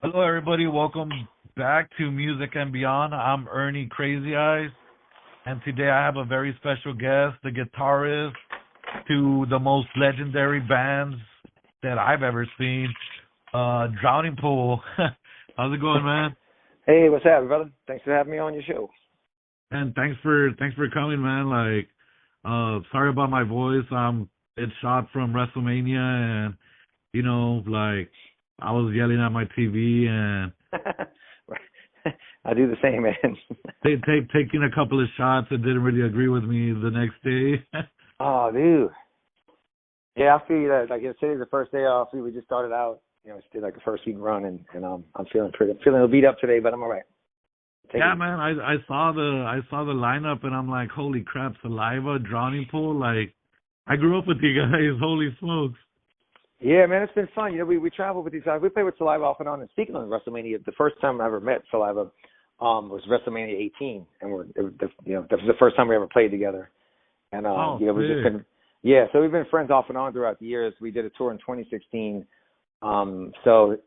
Hello, everybody. Welcome back to Music and Beyond. I'm Ernie Crazy Eyes, and today I have a very special guest, the guitarist to the most legendary bands that I've ever seen, Drowning Pool. How's it going, man? Hey, what's up, brother? Thanks for having me on your show. And thanks for coming, man. Like, sorry about my voice. It's shot from WrestleMania, and like I was yelling at my TV and I do the same, man. taking a couple of shots that didn't really agree with me the next day. Oh, dude. Yeah, I feel you that. Like today's the first day off. We just started out. Just did like the first week run, and I'm feeling feeling a little beat up today, but I'm all right. Yeah, man, I saw the lineup and I'm like, holy crap, Saliva, Drowning Pool. Like, I grew up with you guys. Holy smokes. Yeah, man, it's been fun. We travel with these guys. We play with Saliva off and on. And speaking of WrestleMania, the first time I ever met Saliva was WrestleMania 18, and that was the first time we ever played together. And Oh, we've just sick. been so we've been friends off and on throughout the years. We did a tour in 2016. Here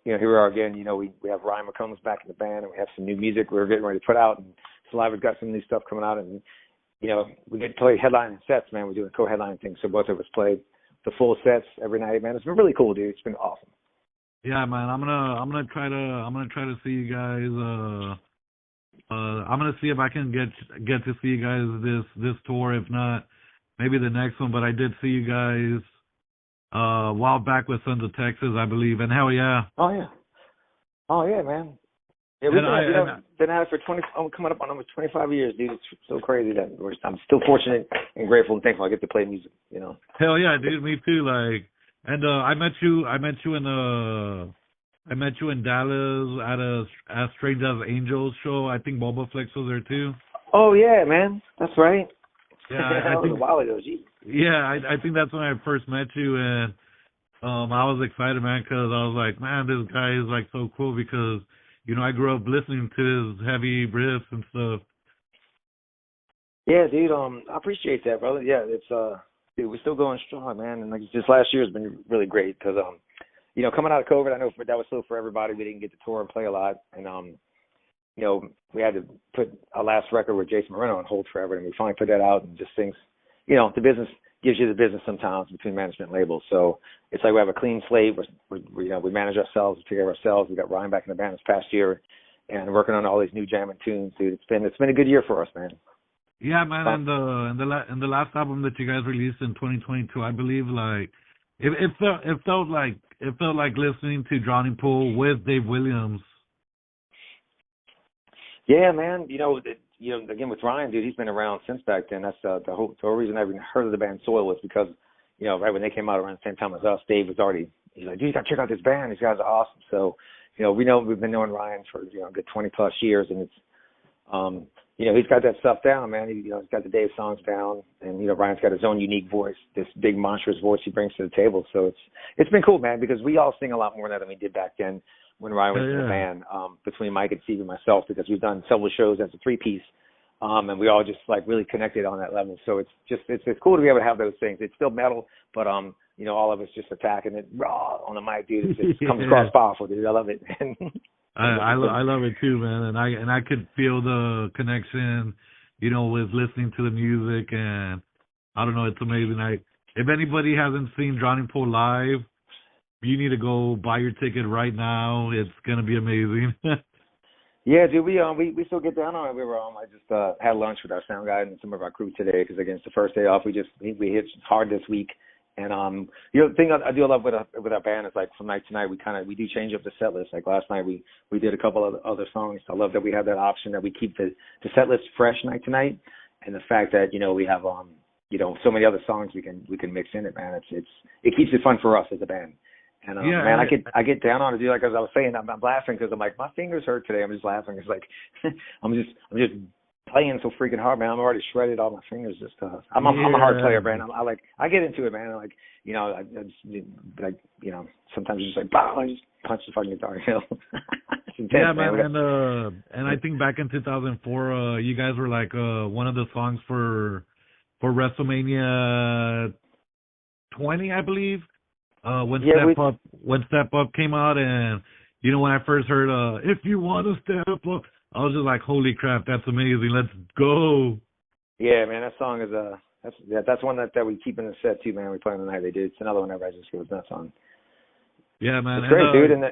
we are again. We have Ryan McCombs back in the band, and we have some new music we're getting ready to put out. And Saliva's got some new stuff coming out, and we get to play headlining sets, man. We're doing co-headlining things, so both of us play the full sets every night, man. It's been really cool, dude. It's been awesome. Yeah, man, I'm gonna try to see you guys. I'm gonna see if I can get to see you guys this tour. If not, maybe the next one. But I did see you guys a while back with Sons of Texas, I believe. And hell yeah. Oh yeah, man. Yeah, we've And I and been at it for 20. I'm coming up on almost 25 years, dude. It's so crazy that I'm still fortunate and grateful and thankful I get to play music. Hell yeah, dude, me too. Like, and I met you in Dallas at a Strange as Angels show. I think Boba Flex was there too. Oh yeah, man. That's right. Yeah, I That was a think while ago. Gee. yeah, I think that's when I first met you, and I was excited, man, because I was like, man, this guy is like so cool because I grew up listening to his heavy riffs and stuff. Yeah, dude. I appreciate that, brother. Yeah, dude, we're still going strong, man. And like this last year has been really great because coming out of COVID, I know that was slow for everybody. We didn't get to tour and play a lot, and we had to put our last record with Jason Moreno on hold forever, and we finally put that out. And just things, the business gives you the business sometimes between management and labels. So it's like we have a clean slate. We manage ourselves, we take care of ourselves. We got Ryan back in the band this past year, and working on all these new jamming tunes, dude. It's been a good year for us, man. Yeah, man, and the last album that you guys released in 2022, I believe, like it felt like listening to Drowning Pool with Dave Williams. Yeah, man. Again with Ryan, dude, he's been around since back then. That's the whole reason I even heard of the band Soil was because, right when they came out around the same time as us, Dave was already. He's like, dude, you gotta check out this band. These guys are awesome. So, we've been knowing Ryan for a good 20 plus years, and it's he's got that stuff down, man. He's got the Dave songs down, and Ryan's got his own unique voice, this big monstrous voice he brings to the table. So it's been cool, man, because we all sing a lot more now than we did back then when Ryan was in the Yeah, band. Between Mike and Steve and myself, because we've done several shows as a three-piece, and we all just like really connected on that level. So it's cool to be able to have those things. It's still metal, but all of us just attacking it raw on the mic, dude. It comes yeah. across powerful, dude. I love it, man. I love it too, man, and I could feel the connection, with listening to the music, and I don't know, it's amazing. If anybody hasn't seen Drowning Pool live, you need to go buy your ticket right now. It's gonna be amazing. Yeah, dude, we still get down on it. I just had lunch with our sound guy and some of our crew today because again it's the first day off. We hit hard this week, and the thing I do love with our band is like from night to night we do change up the set list. Like last night we did a couple of other songs. I love that we have that option that we keep the set list fresh night to night, and the fact that we have so many other songs we can mix in it, man. It keeps it fun for us as a band. And man, Yeah, I get down on it, dude. Like as I was saying, I'm laughing because I'm like my fingers hurt today. I'm just laughing. It's like I'm just playing so freaking hard, man. I'm already shredded all my fingers. I'm a hard player, yeah, man. I get into it, man. Like I just like sometimes it's just like bah, I just punch the fucking guitar. It's intense, yeah, man. man, and I think back in 2004, you guys were like one of the songs for WrestleMania 20, I believe. When Yeah, Step Up came out, and You know, when I first heard "If You Want to Step Up," I was just like, "Holy crap, that's amazing! Let's go!" Yeah, man, that song is that's one that we keep in the set too, man. We play on the night they do. It's another one that just goes nuts on. Yeah, man. It's great, dude. And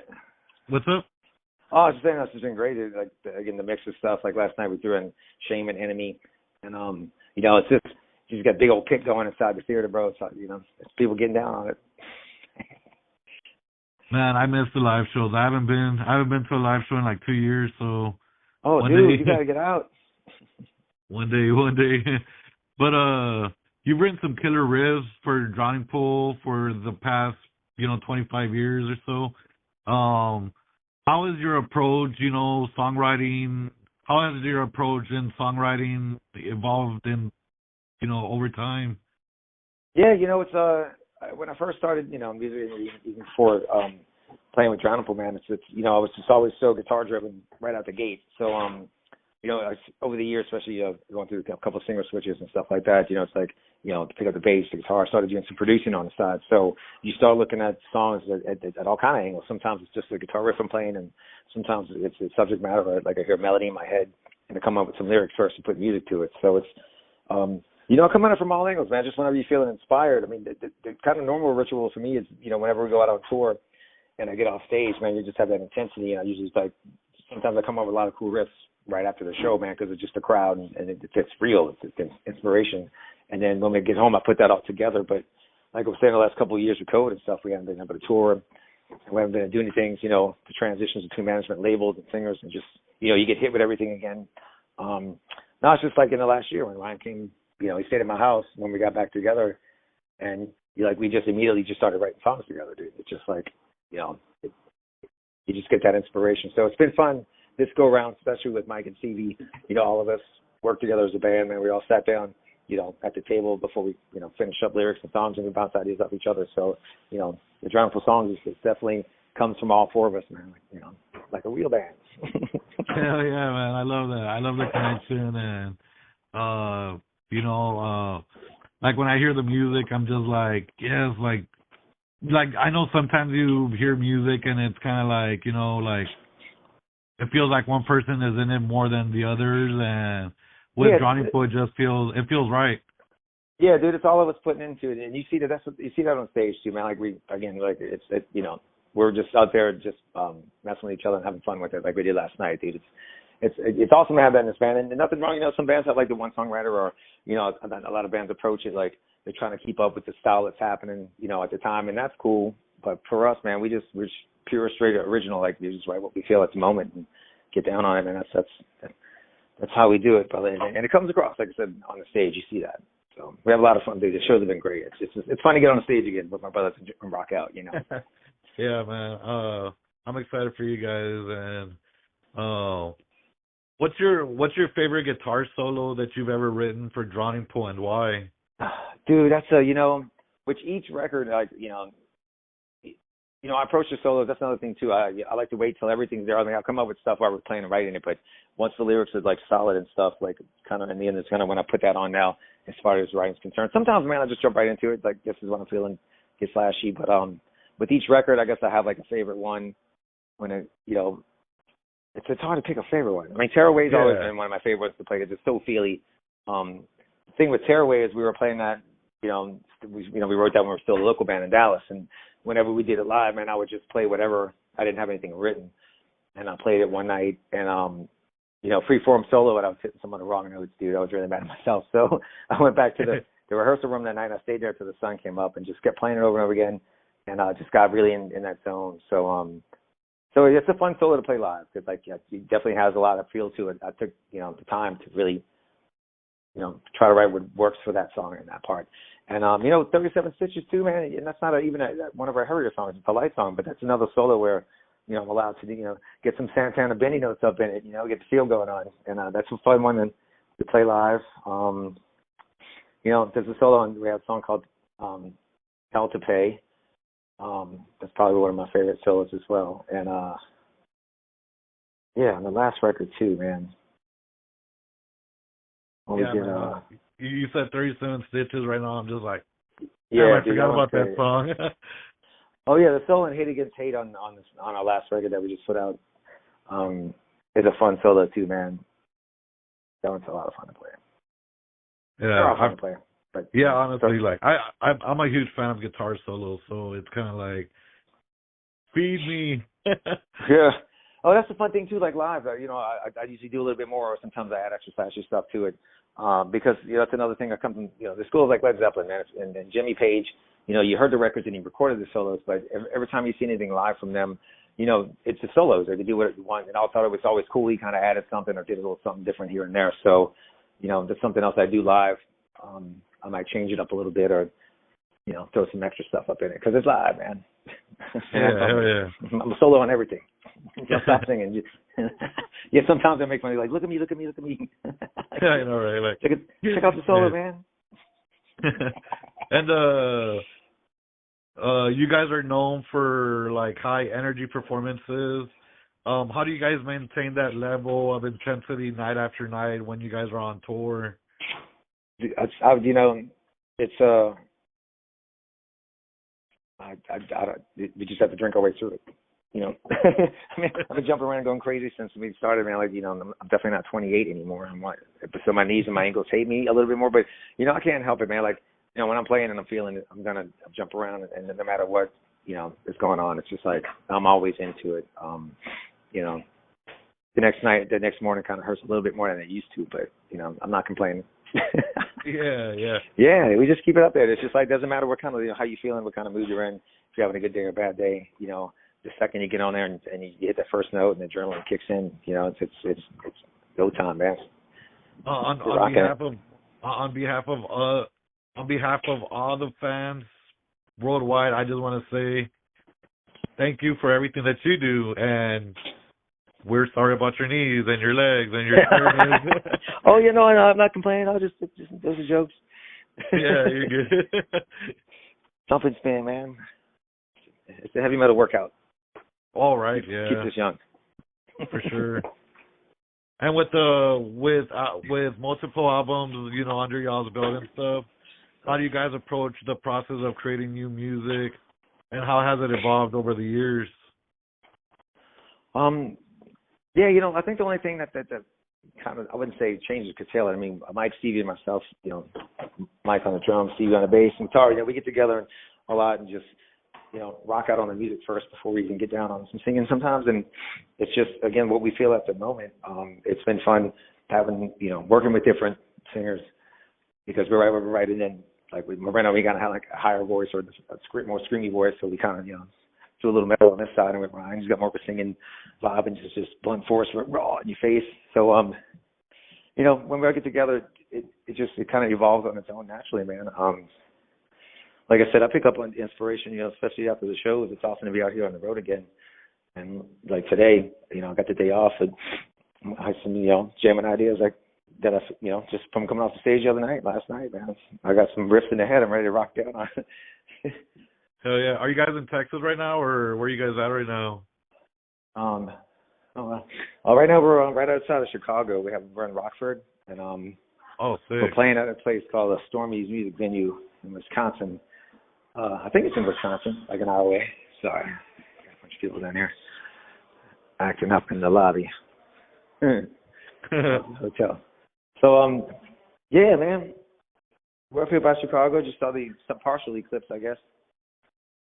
what's up? oh, I was just saying that's just been great. Dude. Like again, the mix of stuff. Like last night we threw in Shame and Enemy, and you know, it's just got big old kick going inside the theater, bro. It's like, you know, it's people getting down on it. Man, I miss the live shows. I haven't been to a live show in like 2 years. So Oh, one dude, day, you gotta get out. one day. But you've written some killer riffs for Drowning Pool for the past, 25 years or so. How is your approach, songwriting? How has your approach in songwriting evolved over time? Yeah, you know, it's when I first started, you know, music, even before playing with Drowning Pool, man, it's you know, I was just always so guitar driven right out the gate. So you know, over the years, especially going through a couple of singer switches and stuff like that, you know, it's like, you know, to pick up the bass, the guitar, I started doing some producing on the side. So you start looking at songs at all kind of angles. Sometimes it's just the guitar riff I'm playing, and sometimes it's the subject matter. Like I hear a melody in my head, and I come up with some lyrics first and put music to it. So it's, you know, I come at it from all angles, man. Just whenever you feel inspired. I mean, the kind of normal ritual for me is, you know, whenever we go out on tour and I get off stage, man, you just have that intensity. And I usually like, sometimes I come up with a lot of cool riffs right after the show, man, because it's just a crowd and it's real. It's inspiration. And then when we get home, I put that all together. But like I was saying, the last couple of years with COVID and stuff, we haven't been able to tour. And we haven't been doing any things, you know, the transitions between management labels and singers, and just, you know, you get hit with everything again. Now it's just like in the last year when Ryan came, you know, he stayed at my house when we got back together, and we just immediately just started writing songs together, dude. It's just like, you know, you just get that inspiration. So it's been fun this go around, especially with Mike and Stevie. You know, all of us worked together as a band, man. We all sat down, you know, at the table before we, you know, finished up lyrics and songs, and we bounced ideas off each other. So, you know, the Drowning Pool songs is definitely comes from all four of us, man. Like, you know, like a real band. Hell yeah, man! I love that. I love the connection, and like when I hear the music, I'm just like, yes, like I know sometimes you hear music and it's kind of like, like it feels like one person is in it more than the others, and with Drowning Pool, it feels right. Yeah, dude, it's all of us putting into it, and you see you see that on stage too, man. Like it's you know, we're just out there just messing with each other and having fun with it, like we did last night, dude. It's awesome to have that in this band, and nothing wrong. You know, some bands have like the one songwriter, or you know, a lot of bands approach it like they're trying to keep up with the style that's happening, you know, at the time, and that's cool. But for us, man, we're just pure, straight original. Like we just write what we feel at the moment and get down on it, and that's how we do it, brother. And it comes across, like I said, on the stage. You see that. So we have a lot of fun, dude. The shows have been great. It's fun to get on the stage again with my brothers and rock out, you know. Yeah, man. I'm excited for you guys. And what's your favorite guitar solo that you've ever written for Drowning Pool, and why? Dude, that's you know, which each record, like, you know, I approach the solos. That's another thing too. I like to wait till everything's there. I mean, I'll come up with stuff while we're playing and writing it, but once the lyrics are like solid and stuff, like kind of in the end, it's kind of when I put that on now, as far as writing's concerned. Sometimes, man, I just jump right into it. Like, this is what I'm feeling, get flashy. But with each record, I guess I have like a favorite one. When it, you know, it's hard to pick a favorite one. I mean, Tearaway's always been one of my favorites to play because it's so feely. The thing with Tearaway is we were playing that, we wrote that when we were still a local band in Dallas, and whenever we did it live, man, I would just play whatever. I didn't have anything written, and I played it one night, and free-form solo, and I was hitting some of the wrong notes, dude. I was really mad at myself, so I went back to the rehearsal room that night, and I stayed there till the sun came up, and just kept playing it over and over again, and just got really in that zone. So it's a fun solo to play live because, like, it definitely has a lot of feel to it. I took, the time to really, try to write what works for that song and that part. And 37 Stitches too, man. And that's not even one of our heavier songs. It's a light song, but that's another solo where I'm allowed to get some Santana Benny notes up in it. Get the feel going on, and that's a fun one to play live. There's a solo, and we have a song called Hell to Pay. That's probably one of my favorite solos as well. And on the last record too, man. You said 37 Stitches right now. I'm just like, yeah, I forgot about that song. Oh yeah, the solo and Hate Against Hate on our last record that we just put out is a fun solo too, man. That one's a lot of fun to play. They're Yeah, all fun to play. But yeah, honestly, like I'm a huge fan of guitar solos, so it's kind of like feed me. yeah. Oh, that's the fun thing too. Like live, I usually do a little bit more, or sometimes I add extra flashy stuff to it, because that's another thing that comes from the schools like Led Zeppelin, man, and Jimmy Page. You heard the records and he recorded the solos, but every time you see anything live from them, it's the solos, or they do what you want. And I thought it was always cool. He kind of added something or did a little something different here and there. So, that's something else I do live. I might change it up a little bit, or throw some extra stuff up in it because it's live, man. Yeah, hell yeah. I'm a solo on everything. Just stop singing. Yeah, sometimes I make funny, like, look at me, look at me, look at me. Yeah, I know, right? Like, check out the solo, man. And you guys are known for like high energy performances. How do you guys maintain that level of intensity night after night when you guys are on tour? We just have to drink our way through it. I mean, I've been jumping around going crazy since we started, man. Like, I'm definitely not 28 anymore. So my knees and my ankles hate me a little bit more, but I can't help it, man. Like, when I'm playing and I'm feeling it, I'm gonna jump around, and no matter what, is going on, it's just like I'm always into it. The next morning kind of hurts a little bit more than it used to, but I'm not complaining. Yeah. Yeah, we just keep it up there. It's just like, doesn't matter what kind of how you feeling, what kind of mood you're in. If you're having a good day or a bad day, the second you get on there and you hit that first note and the adrenaline kicks in, it's go time, man. On behalf of all the fans worldwide, I just want to say thank you for everything that you do, and we're sorry about your knees and your legs and your shoulders. Oh, I'm not complaining. Those are jokes. Yeah, you're good. Jumping spin, man. It's a heavy metal workout. All right, yeah. Keeps us young. For sure. And with multiple albums, under y'all's belt and stuff, how do you guys approach the process of creating new music, and how has it evolved over the years? Yeah, I think the only thing that kind of, I wouldn't say changes curtail it. I mean, Mike, Stevie, and myself, Mike on the drums, Stevie on the bass and guitar, we get together a lot and just, rock out on the music first before we even get down on some singing sometimes. And it's just, again, what we feel at the moment. It's been fun having, working with different singers, because we're writing in, like with Moreno, we kind of have like a higher voice, or a more screamy voice. So we kind of, do a little metal on this side, and with Ryan, he's got more of a singing vibe and just blunt force, raw in your face. So, when we get together, it kind of evolves on its own naturally, man. Like I said, I pick up on inspiration, especially after the shows. It's awesome to be out here on the road again. And like today, I got the day off, and I had some, jamming ideas like that. Just from coming off the stage last night, man. I got some riffs in the head. I'm ready to rock down on it. Hell yeah. Are you guys in Texas right now, or where are you guys at right now? Right now we're right outside of Chicago. We're in Rockford, and sick. we're playing at a place called Stormy's Music Venue in Wisconsin. I think it's in Wisconsin, like an hour away. Sorry, got a bunch of people down here acting up in the lobby. Hotel. So yeah, man, we're up here by Chicago. Just saw some partial eclipse, I guess.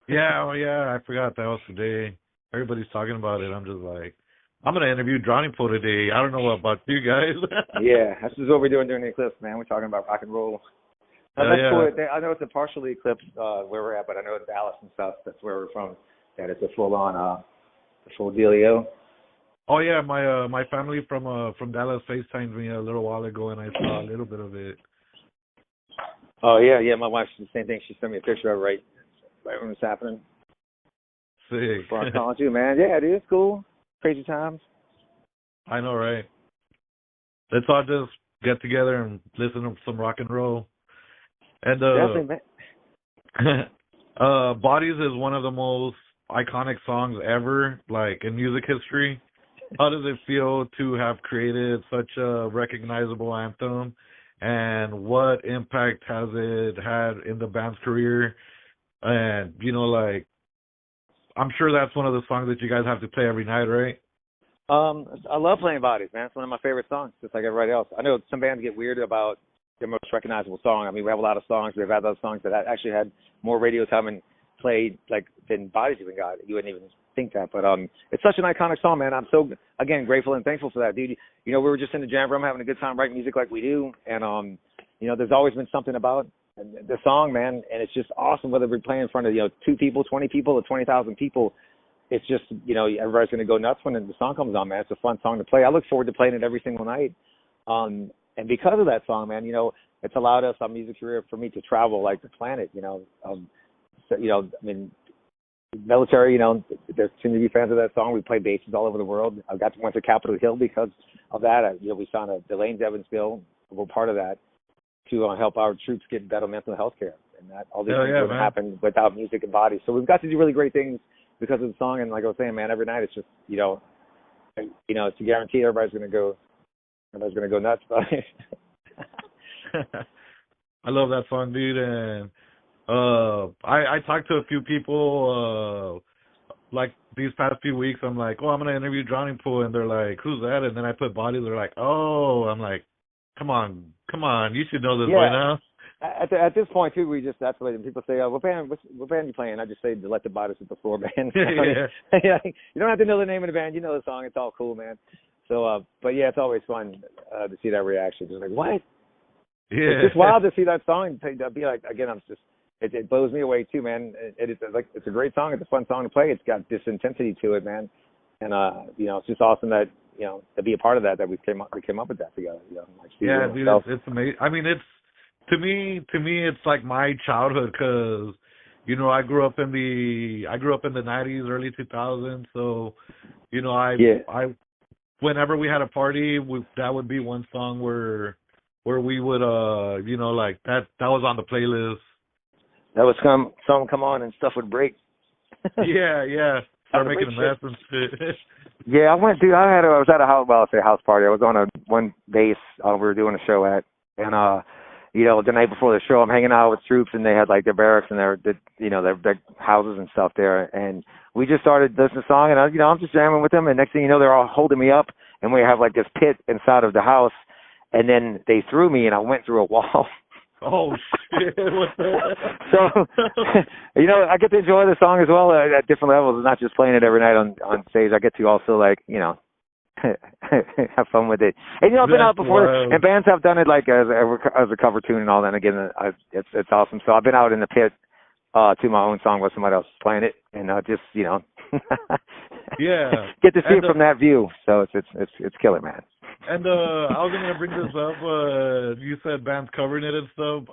Yeah, I forgot that was today. Everybody's talking about it. I'm just like, I'm going to interview Drowning Pool today. I don't know about you guys. Yeah, this is what we're doing during the eclipse, man. We're talking about rock and roll. That's cool. I know it's a partial eclipse where we're at, but I know in Dallas and stuff, that's where we're from, that it's a full-on, the full dealio. Oh, yeah, my family from Dallas FaceTimed me a little while ago, and I saw a little bit of it. Oh, yeah, my wife's the same thing. She sent me a picture of it right when it's happening. Sick. Before I'm calling you, man. Yeah, dude, it's cool. Crazy times. I know, right? Let's all just get together and listen to some rock and roll. And definitely, man. Bodies is one of the most iconic songs ever, like in music history. How does it feel to have created such a recognizable anthem, and what impact has it had in the band's career? And I'm sure that's one of the songs that you guys have to play every night, right? I love playing Bodies, man. It's one of my favorite songs, just like everybody else. I know some bands get weird about their most recognizable song. I mean, we have a lot of songs. We've had those songs that actually had more radio time and played like than Bodies even got. You wouldn't even think that, but it's such an iconic song, man. I'm so again grateful and thankful for that, dude. You know, we were just in the jam room having a good time writing music like we do, and you know, there's always been something about the song, man, and it's just awesome whether we're playing in front of 2 people, 20 people, or 20,000 people. It's just, everybody's going to go nuts when the song comes on, man. It's a fun song to play. I look forward to playing it every single night. And because of that song, man, it's allowed us, our music career, for me to travel like the planet, I mean, military, there seem to be fans of that song. We play bases all over the world. Went to Capitol Hill because of that. We signed the Lanes Evansville. We're part of that to help our troops get better mental health care. And that all these things wouldn't happen without music and bodies. So we've got to do really great things because of the song. And like I was saying, man, every night it's just, it's a guarantee everybody's going to go nuts about it. I love that song, dude. And I talked to a few people like these past few weeks. I'm like, I'm going to interview Drowning Pool. And they're like, who's that? And then I put Bodies. They're like, oh. I'm like, come on. You should know this by now. At this point too, that's the way people say, what band you playing? I just say, Let the Bodies Hit the Floor, man. Yeah. You don't have to know the name of the band. You know the song. It's all cool, man. So, but yeah, it's always fun to see that reaction. Just like, what? Yeah. It's just wild to see that song and be like, again, it blows me away too, man. It's a great song. It's a fun song to play. It's got this intensity to it, man. And it's just awesome that to be a part of that we came up with that together. Yeah, dude, it's amazing. I mean, it's to me, it's like my childhood because I grew up in the 90s, early 2000s. So, I whenever we had a party, that would be one song where we would like that was on the playlist. That was song come on and stuff would break. Yeah. Start making a mess and shit. Yeah, I was at a house party. I was on one base we were doing a show at, and the night before the show, I'm hanging out with troops, and they had like their barracks and their houses and stuff there, and we just started listening to the song, and I'm just jamming with them, and next thing you know, they're all holding me up, and we have like this pit inside of the house, and then they threw me, and I went through a wall. Oh shit! What the? So, I get to enjoy the song as well at different levels, and not just playing it every night on stage. I get to also have fun with it. And I've been out before, and bands have done it like as a cover tune and all that. And again, it's awesome. So I've been out in the pit to my own song while somebody else is playing it, and just yeah, get to see it from that view. So it's killer, man. And I was gonna bring this up. You said bands covering it and stuff.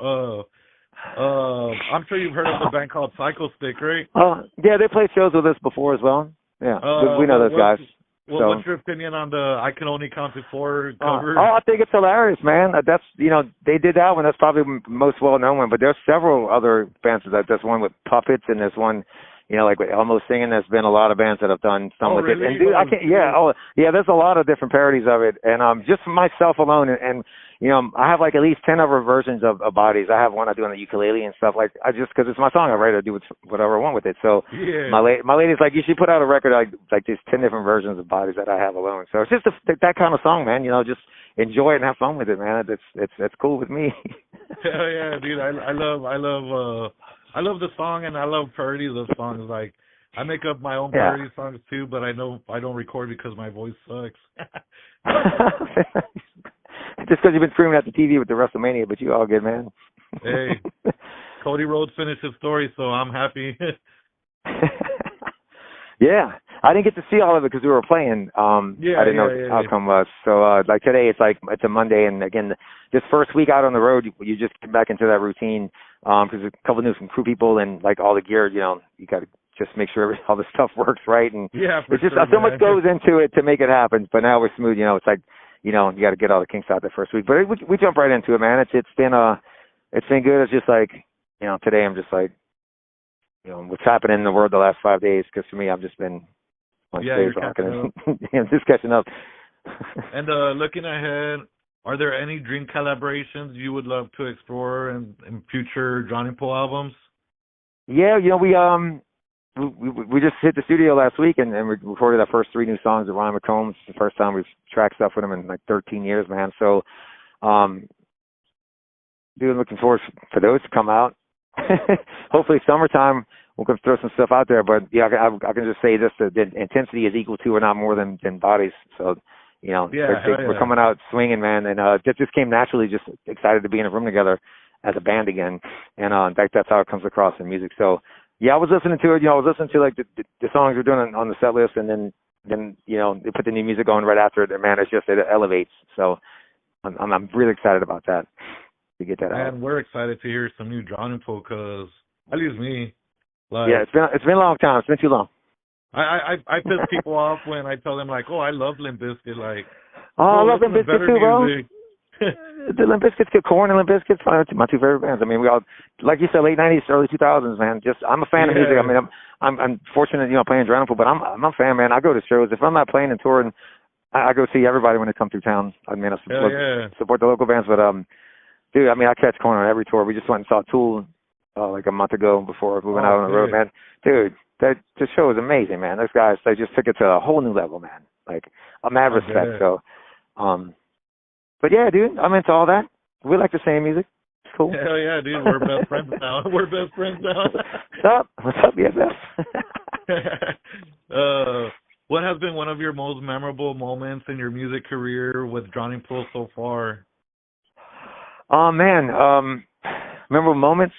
I'm sure you've heard of a band called Cycle Stick, right? Yeah, they played shows with us before as well. Yeah, we know those guys. What's your opinion on the I Can Only Count to 4 cover? I think it's hilarious, man. That's they did that one. That's probably the most well known one. But there's several other bands there's one with puppets, and there's one. Like with Elmo singing, there's been a lot of bands that have done some with really? it. And dude, I can't. Yeah. There's a lot of different parodies of it, and just for myself alone, and I have like at least 10 other versions of Bodies. I have one I do on the ukulele and stuff. Like because it's my song, I write it, I do whatever I want with it. So yeah. my lady's like, you should put out a record like there's 10 different versions of Bodies that I have alone. So it's just that kind of song, man. Just enjoy it and have fun with it, man. It's cool with me. Hell yeah, dude. I love the song, and I love parodies of songs. Like, I make up my own parody songs too, but I know I don't record because my voice sucks. Just because you've been screaming at the TV with the WrestleMania, but you all good, man. Hey, Cody Rhodes finished his story, so I'm happy. Yeah, I didn't get to see all of it because we were playing. I didn't know what the outcome was. So, like today, it's a Monday, and again, this first week out on the road, you just get back into that routine because there's a couple of new crew people and like all the gear. You got to just make sure all the stuff works right, and it's just so much goes into it to make it happen. But now we're smooth. It's like you got to get all the kinks out the first week. But we jump right into it, man. It's been good. It's just like today I'm just like. What's happening in the world the last 5 days, because for me, I've just been on stage rocking and just catching up. And looking ahead, are there any dream collaborations you would love to explore in future Drowning Pool albums? Yeah, we just hit the studio last week and we recorded our first 3 new songs with Ryan McCombs. It's the first time we've tracked stuff with him in like 13 years, man. So, dude, looking forward for those to come out. Hopefully summertime we'll throw some stuff out there. But yeah, I can just say this: the intensity is equal to, or not more than Bodies. So, you know, we're coming out swinging, man, and that just came naturally. Just excited to be in a room together as a band again, and that's how it comes across in music. So, yeah, I was listening to it. You know, I was listening to like the songs we're doing on the set list, and then you know they put the new music on right after it. And man, it elevates. So, I'm really excited about that. To get that out. And we're excited to hear some new Drawn Info because, at least me, like, yeah, it's been a long time. It's been too long. I piss people off when I tell them like, oh, I love Limp Bizkit. Like, I love Limp Bizkit too, bro. The Limp Bizkit's Korn and Limp Bizkit's my 2 favorite bands. I mean, we all, like you said, late '90s, early 2000s, man. Just I'm a fan of music. I mean, I'm fortunate, you know, playing Drawn Info, but I'm a fan, man. I go to shows. If I'm not playing and touring, I go see everybody when they come through town. I mean, I support the local bands, but dude, I mean, I catch Korn on every tour. We just went and saw Tool like a month ago before moving out on the road, man. Dude, that show is amazing, man. Those guys, they just took it to a whole new level, man. Like, a mad respect. So, but yeah, dude, I'm into all that. We like the same music. It's cool. Hell yeah, dude. We're best friends now. We're best friends now. What's up, BFF? What has been one of your most memorable moments in your music career with Drawn Info so far? Oh, man. Memorable moments?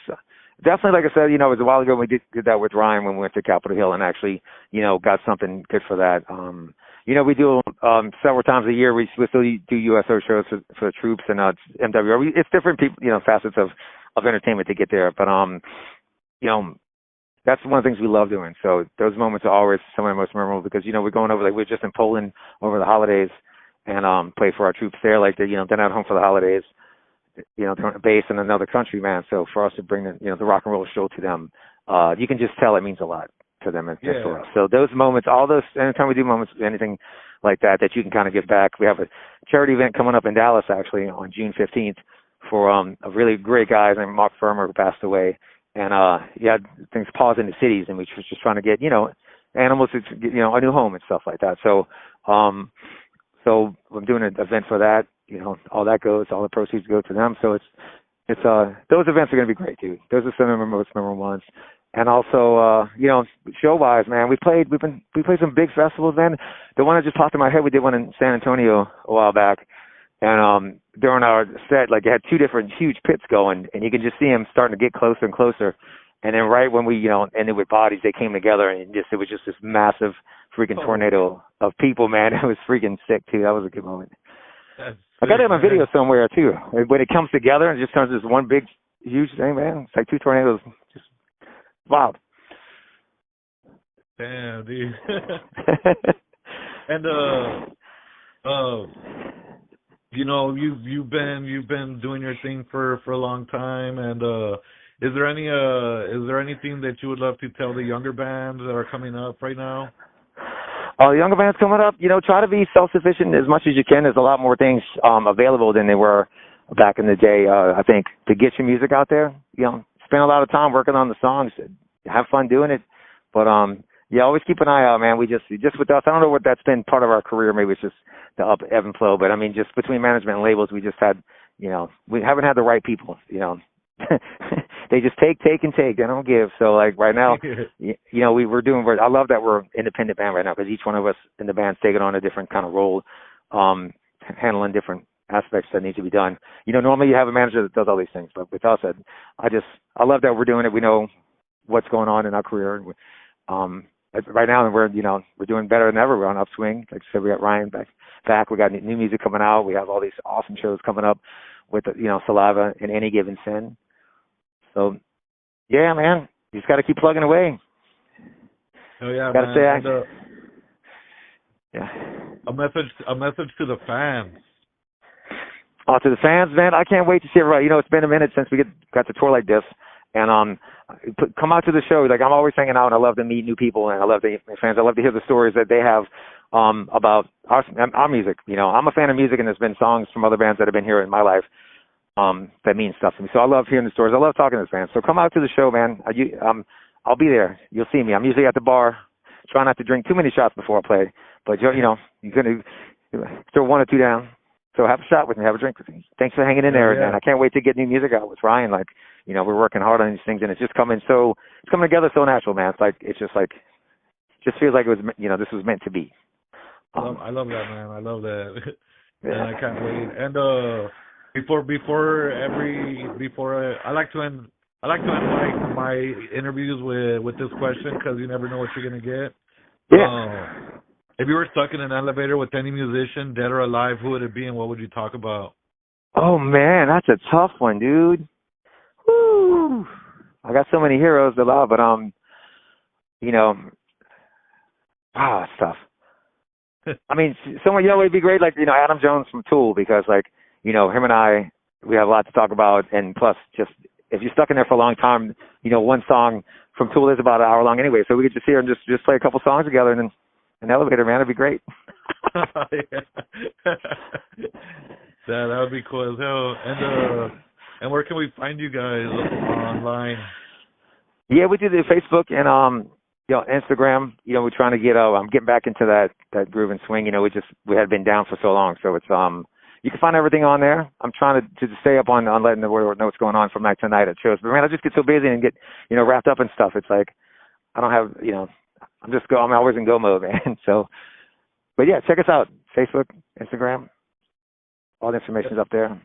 Definitely, like I said, you know, it was a while ago we did that with Ryan when we went to Capitol Hill and actually, you know, got something good for that. You know, we do several times a year. We still do USO shows for the troops and MWR. It's different people, you know, facets of entertainment to get there. But, you know, that's one of the things we love doing. So those moments are always some of the most memorable because, you know, we're going over, like, we were just in Poland over the holidays and played for our troops there. Like, you know, they're not home for the holidays. You know, they're based in another country, man. So for us to bring the rock and roll show to them, you can just tell it means a lot to them and for us. So those moments, anytime we do moments, anything like that you can kind of give back. We have a charity event coming up in Dallas actually on June 15th for a really great guy named Mark Firmer who passed away, and he had things paused in the cities, and we were just trying to get animals to a new home and stuff like that. So so I'm doing an event for that. You know, all the proceeds go to them. So it's those events are going to be great, dude. Those are some of the most memorable ones. And also, show-wise, man, we played some big festivals, man. The one that just popped in my head, we did one in San Antonio a while back. And during our set, like, it had 2 different huge pits going, and you could just see them starting to get closer and closer. And then right when we, ended with Bodies, they came together, and it was just this massive freaking tornado of people, man. It was freaking sick, too. That was a good moment. I got it on a video somewhere, too. When it comes together, it just turns into one big, huge thing, man. It's like 2 tornadoes. Just wild. Damn, dude. And, you've been doing your thing for a long time, and is there anything that you would love to tell the younger bands that are coming up right now? The younger bands coming up, try to be self-sufficient as much as you can. There's a lot more things available than they were back in the day. I think to get your music out there, spend a lot of time working on the songs, have fun doing it. But always keep an eye out, man. We just with us, I don't know what that's been part of our career. Maybe it's just the ebb and flow. But I mean, just between management and labels, we just had, we haven't had the right people. They just take and take. They don't give. So like right now, we're doing. I love that we're an independent band right now because each one of us in the band's taking on a different kind of role, handling different aspects that need to be done. Normally you have a manager that does all these things, but with us, I love that we're doing it. We know what's going on in our career. Right now, we're doing better than ever. We're on upswing. Like I said, we got Ryan back. We got new music coming out. We have all these awesome shows coming up with Saliva and Any Given Sin. So, yeah, man, you just got to keep plugging away. Oh yeah, gotta man. Stay yeah. A message to the fans. To the fans, man, I can't wait to see everybody. It's been a minute since we got to tour like this, and come out to the show. Like, I'm always hanging out, and I love to meet new people, and I love the fans. I love to hear the stories that they have about our music. I'm a fan of music, and there's been songs from other bands that have been here in my life that mean stuff to me. So I love hearing the stories. I love talking to the fans. So come out to the show, man. I'll be there. You'll see me. I'm usually at the bar. Try not to drink too many shots before I play, but you're gonna throw one or two down. So have a shot with me, have a drink with me. Thanks for hanging in there, Yeah. man. I can't wait to get new music out with Ryan. Like, we're working hard on these things, and it's just coming together so natural, man. It's just feels like it was, this was meant to be. I love that, man. I love that. Yeah. And I can't wait. And I like to end my interviews with this question because you never know what you're gonna get. Yeah. If you were stuck in an elevator with any musician, dead or alive, who would it be and what would you talk about? Oh man, that's a tough one, dude. Woo! I got so many heroes to love, but it's tough. I mean, someone would be great, like Adam Jones from Tool, because him and I, we have a lot to talk about, and plus, just if you're stuck in there for a long time, one song from Tool is about an hour long anyway, so we could just hear and just play a couple songs together, and then an elevator, man, it'd be great. That would be cool as hell. And where can we find you guys online? Yeah, we do the Facebook and Instagram. We're trying to get I'm getting back into that groove and swing. We had been down for so long, so it's you can find everything on there. I'm trying to stay up on letting the world know what's going on from night to night at shows. But man, I just get so busy and get wrapped up in stuff. It's like I don't have I'm always in go mode, man. So, but yeah, check us out. Facebook, Instagram, all the information's up there.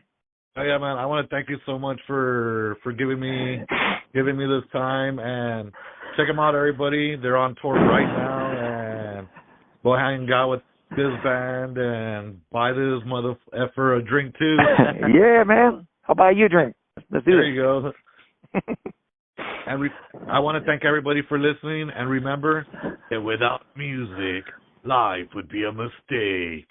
Oh yeah, man. I want to thank you so much for giving me this time, and check them out, everybody. They're on tour right now, and go hang out with this band and buy this mother effer a drink too. Yeah, man. I'll buy you a drink. Let's do it. There you go. And I want to thank everybody for listening, and remember that without music, life would be a mistake.